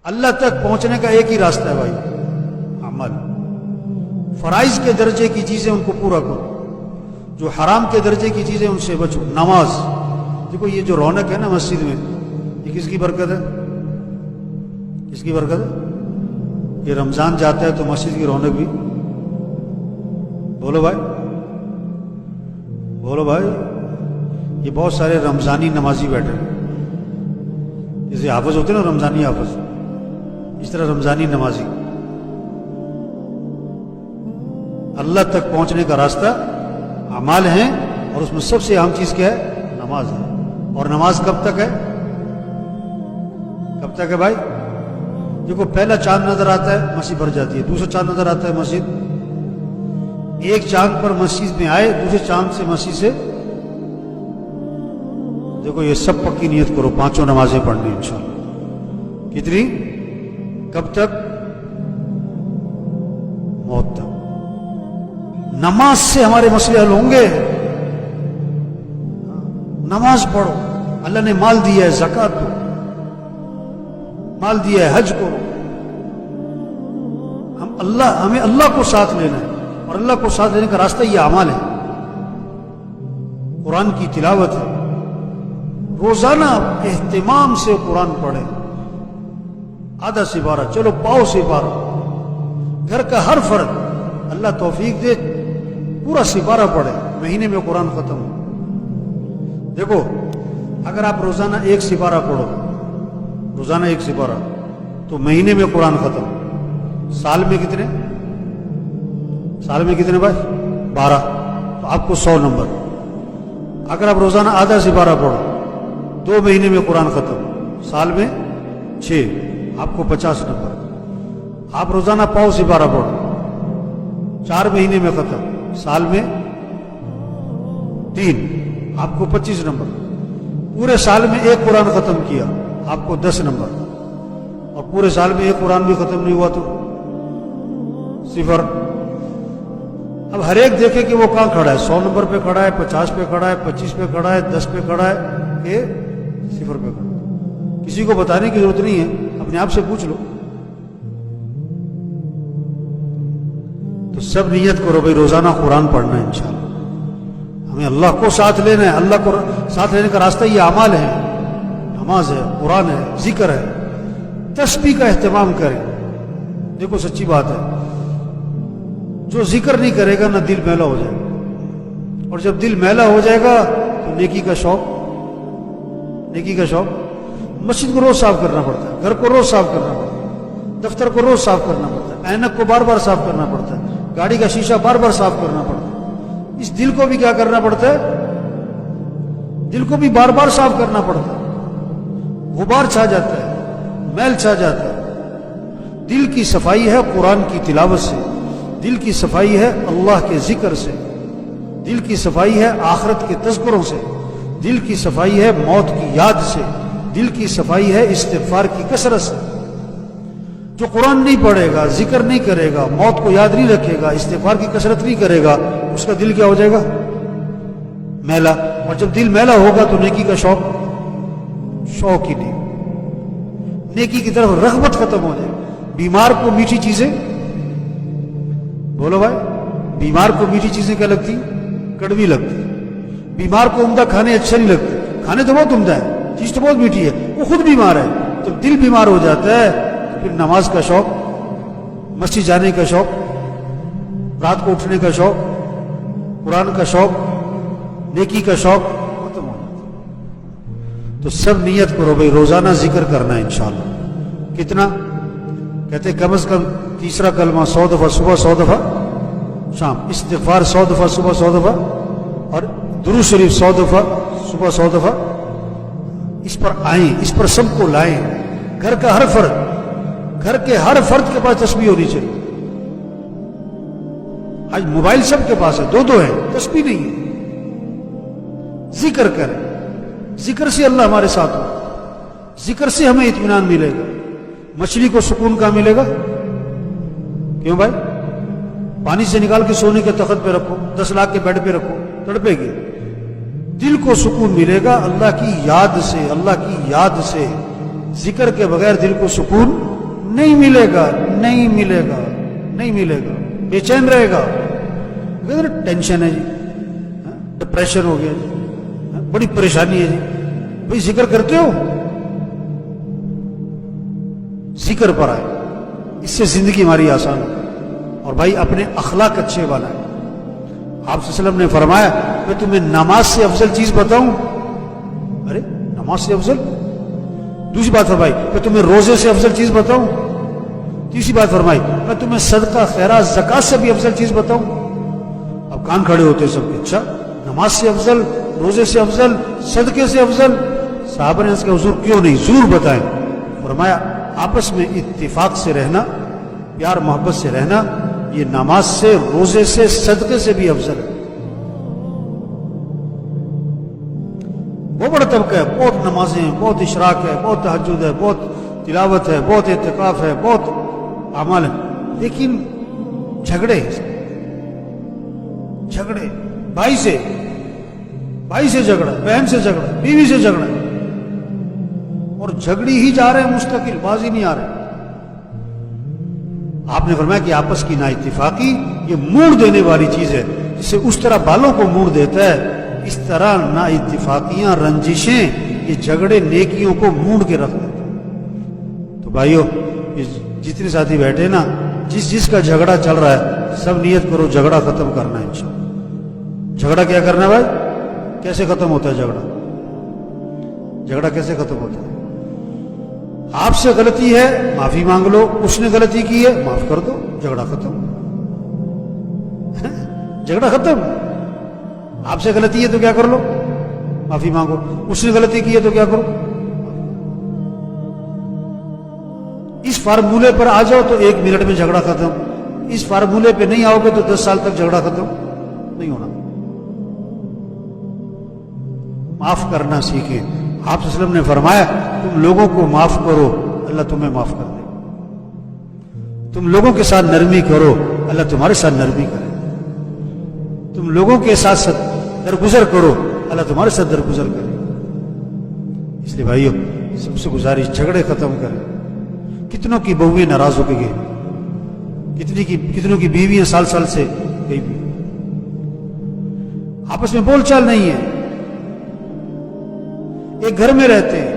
اللہ تک پہنچنے کا ایک ہی راستہ ہے بھائی، عمل۔ فرائض کے درجے کی چیزیں ان کو پورا کرو، جو حرام کے درجے کی چیزیں ان سے بچو۔ نماز دیکھو، یہ جو رونق ہے نا مسجد میں، یہ کس کی برکت ہے؟ کس کی برکت ہے؟ یہ رمضان جاتا ہے تو مسجد کی رونق بھی، بولو بھائی، بولو بھائی، یہ بہت سارے رمضانی نمازی بیٹھے ہیں، جیسے حافظ ہوتے ہیں نا، رمضانی حافظ، اس طرح رمضانی نمازی۔ اللہ تک پہنچنے کا راستہ اعمال ہیں، اور اس میں سب سے اہم چیز کیا ہے؟ نماز ہے۔ اور نماز کب تک ہے؟ کب تک ہے بھائی؟ دیکھو، پہلا چاند نظر آتا ہے مسجد بھر جاتی ہے، دوسرا چاند نظر آتا ہے مسجد، ایک چاند پر مسجد میں آئے، دوسرے چاند سے مسجد سے، دیکھو یہ سب پکی نیت کرو، 5 نمازیں پڑھنی انشاءاللہ۔ کتنی؟ کب تک؟ موت تک۔ نماز سے ہمارے مسئلے حل ہوں گے۔ نماز پڑھو، اللہ نے مال دیا ہے، زکوٰۃ دو، مال دیا ہے، حج کرو۔ ہمیں اللہ کو ساتھ لینا ہے، اور اللہ کو ساتھ لینے کا راستہ یہ اعمال ہے، قرآن کی تلاوت ہے۔ روزانہ اہتمام سے قرآن پڑھیں، آدھا سپارہ، چلو پاؤ سپارہ، گھر کا ہر فرد اللہ توفیق دے پورا سپارہ پڑھے، مہینے میں قرآن ختم ہو۔ دیکھو، اگر آپ روزانہ 1 سپارہ پڑھو، روزانہ 1 سپارہ، تو مہینے میں قرآن ختم۔ سال میں کتنے؟ سال میں کتنے بھائی؟ 12، تو آپ کو 100 نمبر۔ اگر آپ روزانہ آدھا سپارہ پڑھو، 2 مہینے میں قرآن ختم، سال میں 6، آپ کو 50 نمبر۔ آپ روزانہ پاؤ سپارہ پڑھو، 4 مہینے میں ختم، سال میں 3، آپ کو 25 نمبر۔ پورے سال میں 1 قرآن ختم کیا، آپ کو 10 نمبر، اور پورے سال میں 1 قرآن بھی ختم نہیں ہوا تو 0۔ اب ہر ایک دیکھے کہ وہ کہاں کھڑا ہے، 100 نمبر پہ کھڑا ہے، 50 پہ کھڑا ہے، 25 پہ کھڑا ہے، 10 پہ کھڑا ہے، کہ 0 پہ کھڑا ہے۔ کسی کو بتانے کی ضرورت نہیں ہے، اپنے آپ سے پوچھ لو۔ تو سب نیت کرو بھائی، روزانہ قرآن پڑھنا ہے انشاءاللہ۔ ہمیں اللہ کو ساتھ لینا ہے، اللہ کو ساتھ لینے کا راستہ یہ اعمال ہے، نماز ہے، قرآن ہے، ذکر ہے، تسبیح کا اہتمام کریں۔ دیکھو سچی بات ہے، جو ذکر نہیں کرے گا نا، دل میلا ہو جائے گا، اور جب دل میلا ہو جائے گا تو نیکی کا شوق، نیکی کا شوق۔ مسجد کو روز صاف کرنا پڑتا ہے، گھر کو روز صاف کرنا پڑتا ہے، دفتر کو روز صاف کرنا پڑتا ہے، اینک کو بار بار صاف کرنا پڑتا ہے، گاڑی کا شیشہ بار بار صاف کرنا پڑتا ہے۔ اس دل کو بھی کیا کرنا پڑتا ہے؟ دل کو بھی بار بار صاف کرنا پڑتا ہے۔ غبار چھا جاتا ہے، میل چھا جاتا ہے۔ دل کی صفائی ہے قرآن کی تلاوت سے، دل کی صفائی ہے اللہ کے ذکر سے، دل کی صفائی ہے آخرت کے تذکروں سے، دل کی صفائی ہے موت کی یاد سے، دل کی صفائی ہے استغفار کی کثرت سے۔ جو قرآن نہیں پڑھے گا، ذکر نہیں کرے گا، موت کو یاد نہیں رکھے گا، استغفار کی کثرت نہیں کرے گا، اس کا دل کیا ہو جائے گا؟ میلا۔ اور جب دل میلا ہوگا تو نیکی کا شوق ہی نہیں، نیکی کی طرف رغبت ختم ہو جائے۔ بیمار کو میٹھی چیزیں، بولو بھائی، بیمار کو میٹھی چیزیں کیا لگتی؟ کڑوی لگتی۔ بیمار کو عمدہ کھانے اچھے نہیں لگتے، کھانے تو بہت عمدہ ہے، چیز تو بہت میٹھی ہے، وہ خود بیمار ہے۔ جب دل بیمار ہو جاتا ہے تو پھر نماز کا شوق، مسجد جانے کا شوق، رات کو اٹھنے کا شوق، قرآن کا شوق، نیکی کا شوق ختم ہو جاتا ہے۔ تو سب نیت کرو بھائی، روزانہ ذکر کرنا ہے انشاءاللہ۔ کتنا؟ کہتے کم از کم تیسرا کلمہ 100 دفعہ صبح، 100 دفعہ شام، استغفار 100 دفعہ صبح، 100 دفعہ، اور درود شریف 100 دفعہ صبح، 100 دفعہ۔ اس پر آئیں، اس پر سب کو لائیں۔ گھر کا ہر فرد، گھر کے ہر فرد کے پاس تسبیح ہونی چاہیے۔ آج موبائل سب کے پاس ہے، 2 ہے، تسبیح نہیں ہے۔ ذکر کریں، ذکر سے اللہ ہمارے ساتھ ہو، ذکر سے ہمیں اطمینان ملے گا۔ مچھلی کو سکون کہاں ملے گا؟ کیوں بھائی؟ پانی سے نکال کے سونے کے تخت پہ رکھو، 10 لاکھ کے بیڈ پہ رکھو، تڑپے گی۔ دل کو سکون ملے گا اللہ کی یاد سے، اللہ کی یاد سے۔ ذکر کے بغیر دل کو سکون نہیں ملے گا نہیں ملے گا نہیں ملے گا، بے چین رہے گا، ٹینشن ہے جی، ڈپریشن ہو گیا جی، بڑی پریشانی ہے جی، بھائی ذکر کرتے ہو، ذکر پر آئے، اس سے زندگی ہماری آسان ہے، اور بھائی اپنے اخلاق اچھے والا ہے۔ آپ صلی اللہ علیہ وسلم نے فرمایا میں تمہیں نماز سے افضل چیز بتاؤں، ارے نماز سے افضل؟ دوسری بات فرمائی میں تمہیں روزے سے افضل چیز بتاؤں، تیسری بات فرمائی میں تمہیں صدقہ خیرات زکات سے بھی افضل چیز بتاؤں۔ اب کان کھڑے ہوتے سب کے، اچھا نماز سے افضل، روزے سے افضل، صدقے سے افضل؟ صحابہ نے اس کا حضور کیوں نہیں، ضرور بتائیں۔ فرمایا آپس میں اتفاق سے رہنا، پیار محبت سے رہنا، یہ نماز سے، روزے سے، صدقے سے بھی افضل ہے۔ بہت بڑا طبقہ ہے، بہت نمازیں ہیں، بہت اشراق ہے، بہت تہجد ہے، بہت تلاوت ہے، بہت اعتکاف ہے، بہت اعمال ہے، لیکن جھگڑے بھائی سے جھگڑا، بہن سے جھگڑا، بیوی سے جھگڑا، اور جھگڑی ہی جا رہے ہیں مستقل، باز ہی نہیں آ رہے۔ آپ نے فرمایا کہ آپس کی نا اتفاقی یہ موڑ دینے والی چیز ہے، جسے اس طرح بالوں کو موڑ دیتا ہے، اس طرح نا اتفاقیاں، رنجشیں، یہ جھگڑے نیکیوں کو موڑ کے رکھ دیتے ہیں۔ تو بھائیو، جتنے ساتھی بیٹھے نا، جس کا جھگڑا چل رہا ہے، سب نیت کرو جھگڑا ختم کرنا ہے انشاءاللہ۔ جھگڑا کیا کرنا ہے بھائی؟ کیسے ختم ہوتا ہے جھگڑا کیسے ختم ہوتا ہے؟ آپ سے غلطی ہے معافی مانگ لو، اس نے غلطی کی ہے معاف کر دو، جھگڑا ختم۔ جھگڑا ختم۔ آپ سے غلطی ہے تو کیا کر لو؟ معافی مانگو۔ اس نے غلطی کی ہے تو کیا کرو؟ اس فارمولے پر آ جاؤ تو 1 منٹ میں جھگڑا ختم، اس فارمولے پہ نہیں آؤ گے تو 10 سال تک جھگڑا ختم نہیں ہونا۔ معاف کرنا سیکھیں۔ آپ صلی اللہ علیہ وسلم نے فرمایا تم لوگوں کو معاف کرو، اللہ تمہیں معاف کر دے گا۔ تم لوگوں کے ساتھ نرمی کرو، اللہ تمہارے ساتھ نرمی کرے گا۔ تم لوگوں کے ساتھ درگزر کرو، اللہ تمہارے ساتھ درگزر کرے گا۔ اس لیے بھائیو، سب سے گزارش، جھگڑے ختم کریں۔ کتنوں کی بہویں ناراض ہو کے گئی، کتنوں کی بیویاں سال سے گئی بھی، آپس میں بول چال نہیں ہے، ایک گھر میں رہتے ہیں،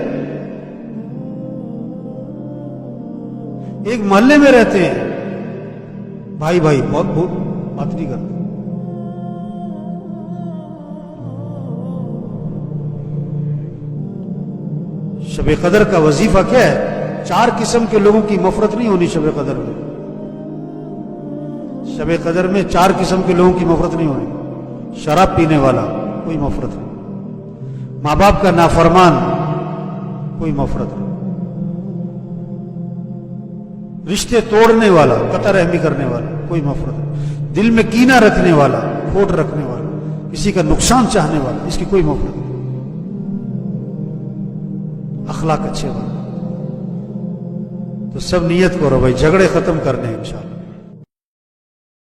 ایک محلے میں رہتے ہیں، بھائی بہت بات نہیں کرتے۔ شب قدر کا وظیفہ کیا ہے؟ 4 قسم کے لوگوں کی مغفرت نہیں ہونی شب قدر میں۔ شب قدر میں 4 قسم کے لوگوں کی مغفرت نہیں ہونی۔ شراب پینے والا کوئی مغفرت نہیں، ماں باپ کا نافرمان کوئی مغفرت نہیں، رشتے توڑنے والا، قطع رحمی کرنے والا کوئی مغفرت نہیں، دل میں کینہ رکھنے والا، کھوٹ رکھنے والا، کسی کا نقصان چاہنے والا، اس کی کوئی مغفرت نہیں۔ اخلاق اچھے والا، تو سب نیت کرو بھائی جھگڑے ختم کرنے ہیں انشاءاللہ۔